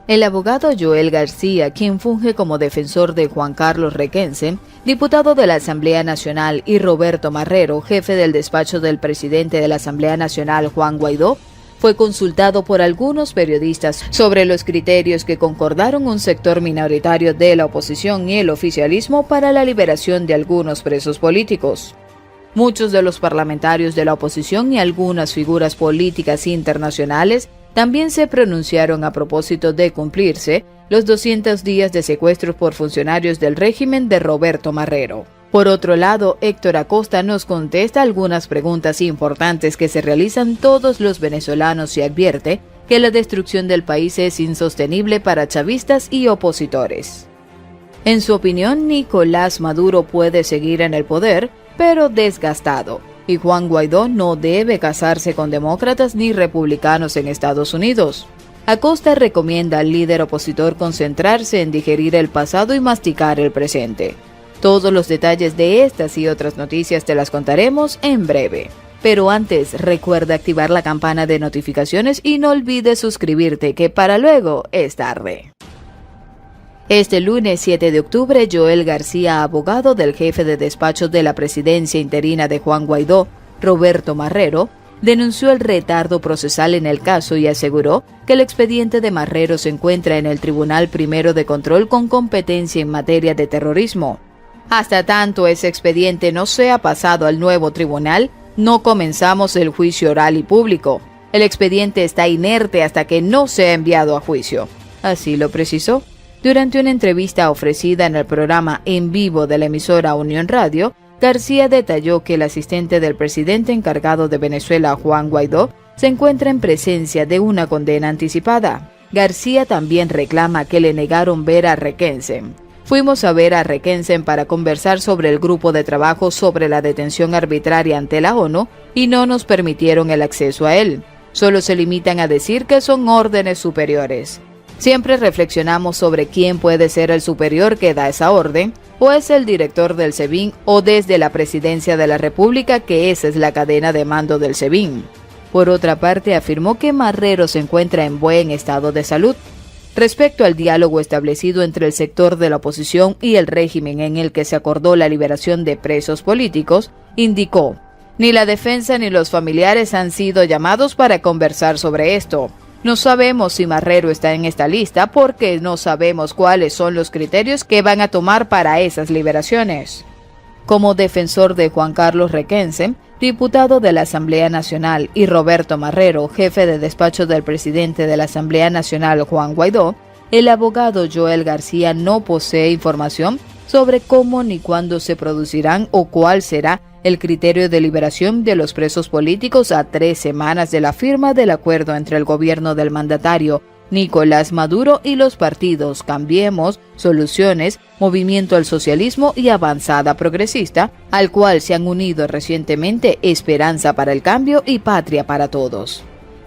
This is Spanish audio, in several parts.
El abogado Joel García, quien funge como defensor de Juan Carlos Requense, diputado de la Asamblea Nacional, y Roberto Marrero, jefe del despacho del presidente de la Asamblea Nacional, Juan Guaidó, fue consultado por algunos periodistas sobre los criterios que concordaron un sector minoritario de la oposición y el oficialismo para la liberación de algunos presos políticos. Muchos de los parlamentarios de la oposición y algunas figuras políticas internacionales también se pronunciaron a propósito de cumplirse los 200 días de secuestros por funcionarios del régimen de Roberto Marrero. Por otro lado, Héctor Acosta nos contesta algunas preguntas importantes que se realizan todos los venezolanos y advierte que la destrucción del país es insostenible para chavistas y opositores. En su opinión, Nicolás Maduro puede seguir en el poder, pero desgastado, y Juan Guaidó no debe casarse con demócratas ni republicanos en Estados Unidos. Acosta recomienda al líder opositor concentrarse en digerir el pasado y masticar el presente. Todos los detalles de estas y otras noticias te las contaremos en breve. Pero antes, recuerda activar la campana de notificaciones y no olvides suscribirte, que para luego es tarde. Este lunes 7 de octubre, Joel García, abogado del jefe de despacho de la presidencia interina de Juan Guaidó, Roberto Marrero, denunció el retardo procesal en el caso y aseguró que el expediente de Marrero se encuentra en el Tribunal Primero de Control con competencia en materia de terrorismo. Hasta tanto ese expediente no sea pasado al nuevo tribunal, no comenzamos el juicio oral y público. El expediente está inerte hasta que no sea enviado a juicio. Así lo precisó. Durante una entrevista ofrecida en el programa En Vivo de la emisora Unión Radio, García detalló que el asistente del presidente encargado de Venezuela, Juan Guaidó, se encuentra en presencia de una condena anticipada. García también reclama que le negaron ver a Requense. Fuimos a ver a Requense para conversar sobre el grupo de trabajo sobre la detención arbitraria ante la ONU y no nos permitieron el acceso a él. Solo se limitan a decir que son órdenes superiores. Siempre reflexionamos sobre quién puede ser el superior que da esa orden, o es el director del SEBIN o desde la presidencia de la República, que esa es la cadena de mando del SEBIN. Por otra parte, afirmó que Marrero se encuentra en buen estado de salud. Respecto al diálogo establecido entre el sector de la oposición y el régimen en el que se acordó la liberación de presos políticos, indicó: ni la defensa ni los familiares han sido llamados para conversar sobre esto. No sabemos si Marrero está en esta lista porque no sabemos cuáles son los criterios que van a tomar para esas liberaciones. Como defensor de Juan Carlos Requense, diputado de la Asamblea Nacional, y Roberto Marrero, jefe de despacho del presidente de la Asamblea Nacional, Juan Guaidó, el abogado Joel García no posee información sobre cómo ni cuándo se producirán o cuál será el criterio de liberación de los presos políticos a 3 semanas de la firma del acuerdo entre el gobierno del mandatario Nicolás Maduro y los partidos Cambiemos, Soluciones, Movimiento al Socialismo y Avanzada Progresista, al cual se han unido recientemente Esperanza para el Cambio y Patria para Todos.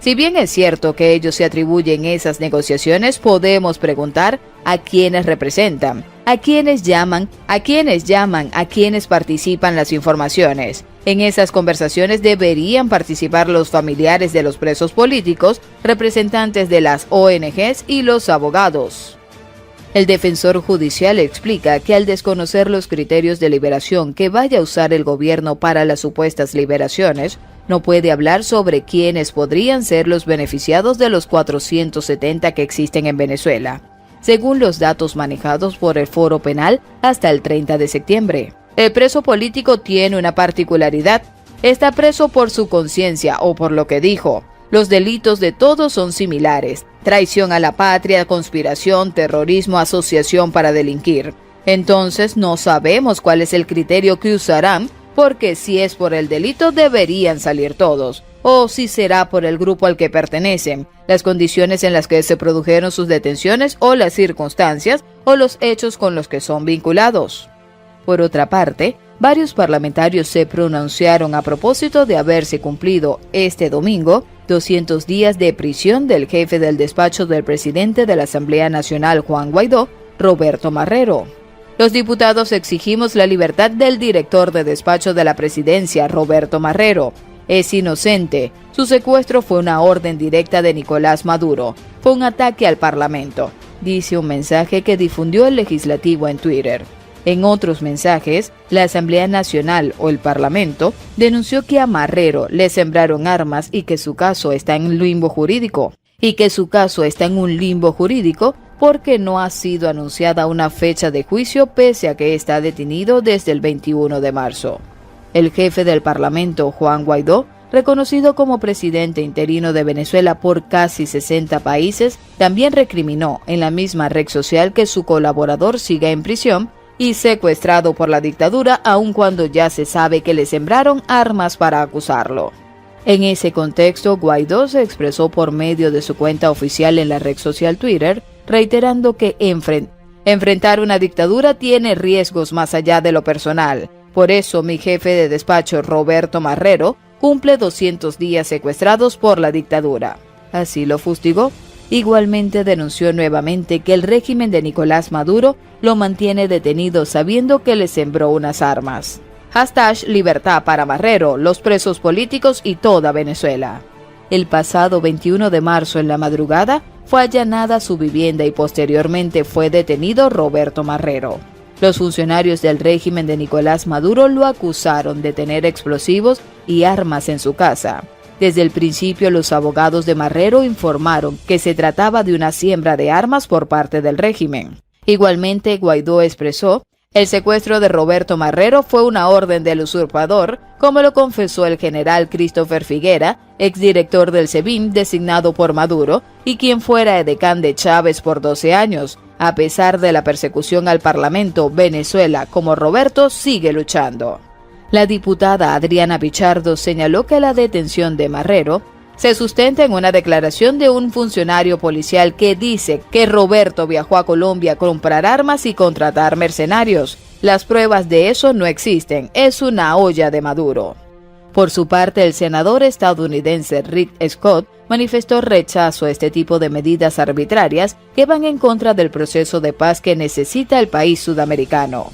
Si bien es cierto que ellos se atribuyen esas negociaciones, podemos preguntar a quiénes representan, a quiénes llaman, a quiénes participan las informaciones. En esas conversaciones deberían participar los familiares de los presos políticos, representantes de las ONGs y los abogados. El defensor judicial explica que al desconocer los criterios de liberación que vaya a usar el gobierno para las supuestas liberaciones, no puede hablar sobre quiénes podrían ser los beneficiados de los 470 que existen en Venezuela, según los datos manejados por el Foro Penal hasta el 30 de septiembre. El preso político tiene una particularidad: está preso por su conciencia o por lo que dijo. Los delitos de todos son similares: traición a la patria, conspiración, terrorismo, asociación para delinquir. Entonces no sabemos cuál es el criterio que usarán, porque si es por el delito deberían salir todos, o si será por el grupo al que pertenecen, las condiciones en las que se produjeron sus detenciones o las circunstancias o los hechos con los que son vinculados. Por otra parte, varios parlamentarios se pronunciaron a propósito de haberse cumplido este domingo 200 días de prisión del jefe del despacho del presidente de la Asamblea Nacional, Juan Guaidó, Roberto Marrero. Los diputados exigimos la libertad del director de despacho de la presidencia, Roberto Marrero. Es inocente. Su secuestro fue una orden directa de Nicolás Maduro. Fue un ataque al Parlamento, dice un mensaje que difundió el legislativo en Twitter. En otros mensajes, la Asamblea Nacional o el Parlamento denunció que a Marrero le sembraron armas y que su caso está en limbo jurídico. Porque no ha sido anunciada una fecha de juicio pese a que está detenido desde el 21 de marzo. El jefe del Parlamento, Juan Guaidó, reconocido como presidente interino de Venezuela por casi 60 países, también recriminó en la misma red social que su colaborador siga en prisión y secuestrado por la dictadura, aun cuando ya se sabe que le sembraron armas para acusarlo. En ese contexto, Guaidó se expresó por medio de su cuenta oficial en la red social Twitter, reiterando que enfrentar una dictadura tiene riesgos más allá de lo personal. Por eso, mi jefe de despacho, Roberto Marrero, cumple 200 días secuestrados por la dictadura. Así lo fustigó. Igualmente denunció nuevamente que el régimen de Nicolás Maduro lo mantiene detenido sabiendo que le sembró unas armas. #libertad para Marrero, los presos políticos y toda Venezuela. El pasado 21 de marzo en la madrugada fue allanada su vivienda y posteriormente fue detenido Roberto Marrero. Los funcionarios del régimen de Nicolás Maduro lo acusaron de tener explosivos y armas en su casa. Desde el principio, los abogados de Marrero informaron que se trataba de una siembra de armas por parte del régimen. Igualmente, Guaidó expresó: el secuestro de Roberto Marrero fue una orden del usurpador, como lo confesó el general Christopher Figuera, exdirector del SEBIN designado por Maduro y quien fuera edecán de Chávez por 12 años. A pesar de la persecución al Parlamento, Venezuela, como Roberto, sigue luchando. La diputada Adriana Pichardo señaló que la detención de Marrero se sustenta en una declaración de un funcionario policial que dice que Roberto viajó a Colombia a comprar armas y contratar mercenarios. Las pruebas de eso no existen, es una olla de Maduro. Por su parte, el senador estadounidense Rick Scott manifestó rechazo a este tipo de medidas arbitrarias que van en contra del proceso de paz que necesita el país sudamericano.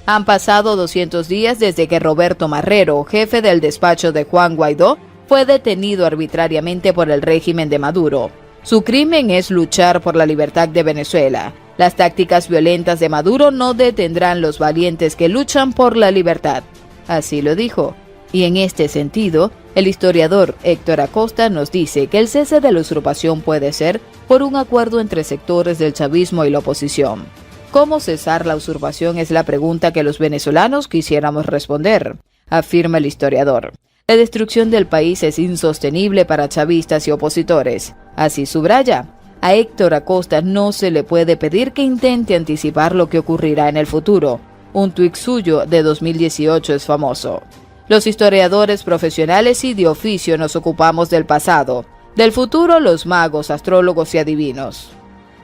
Han pasado 200 días desde que Roberto Marrero, jefe del despacho de Juan Guaidó, fue detenido arbitrariamente por el régimen de Maduro. Su crimen es luchar por la libertad de Venezuela. Las tácticas violentas de Maduro no detendrán los valientes que luchan por la libertad. Así lo dijo. Y en este sentido, el historiador Héctor Acosta nos dice que el cese de la usurpación puede ser por un acuerdo entre sectores del chavismo y la oposición. ¿Cómo cesar la usurpación? Es la pregunta que los venezolanos quisiéramos responder, afirma el historiador. La destrucción del país es insostenible para chavistas y opositores. Así subraya. A Héctor Acosta no se le puede pedir que intente anticipar lo que ocurrirá en el futuro. Un tuit suyo de 2018 es famoso. Los historiadores profesionales y de oficio nos ocupamos del pasado. Del futuro, los magos, astrólogos y adivinos.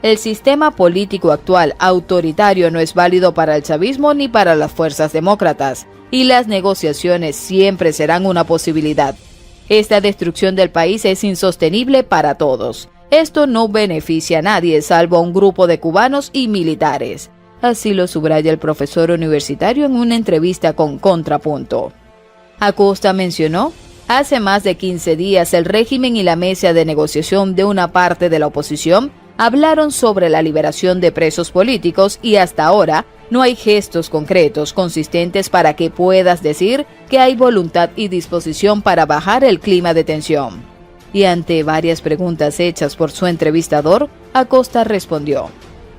El sistema político actual autoritario no es válido para el chavismo ni para las fuerzas demócratas, y las negociaciones siempre serán una posibilidad. Esta destrucción del país es insostenible para todos. Esto no beneficia a nadie salvo a un grupo de cubanos y militares. Así lo subraya el profesor universitario en una entrevista con Contrapunto. Acosta mencionó: hace más de 15 días el régimen y la mesa de negociación de una parte de la oposición hablaron sobre la liberación de presos políticos y hasta ahora no hay gestos concretos consistentes para que puedas decir que hay voluntad y disposición para bajar el clima de tensión. Y ante varias preguntas hechas por su entrevistador, Acosta respondió: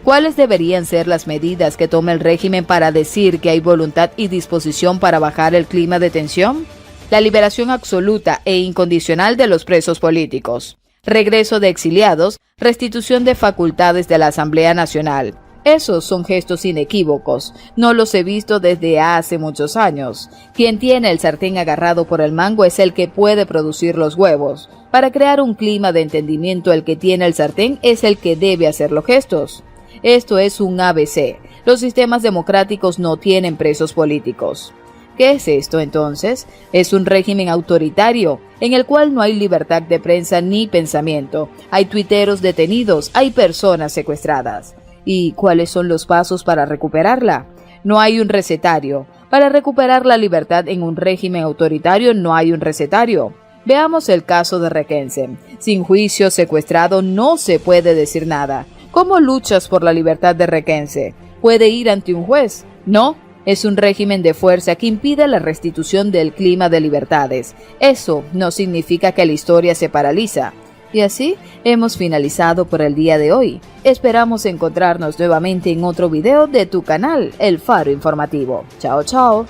¿cuáles deberían ser las medidas que tome el régimen para decir que hay voluntad y disposición para bajar el clima de tensión? La liberación absoluta e incondicional de los presos políticos, regreso de exiliados, restitución de facultades de la Asamblea Nacional. Esos son gestos inequívocos. No los he visto desde hace muchos años. Quien tiene el sartén agarrado por el mango es el que puede producir los huevos. Para crear un clima de entendimiento, el que tiene el sartén es el que debe hacer los gestos. Esto es un ABC. Los sistemas democráticos no tienen presos políticos. ¿Qué es esto entonces? Es un régimen autoritario, en el cual no hay libertad de prensa ni pensamiento. Hay tuiteros detenidos, hay personas secuestradas. ¿Y cuáles son los pasos para recuperarla? No hay un recetario. Para recuperar la libertad en un régimen autoritario no hay un recetario. Veamos el caso de Requense. Sin juicio secuestrado no se puede decir nada. ¿Cómo luchas por la libertad de Requense? ¿Puede ir ante un juez? No. Es un régimen de fuerza que impide la restitución del clima de libertades. Eso no significa que la historia se paraliza. Y así hemos finalizado por el día de hoy. Esperamos encontrarnos nuevamente en otro video de tu canal, El Faro Informativo. Chao, chao.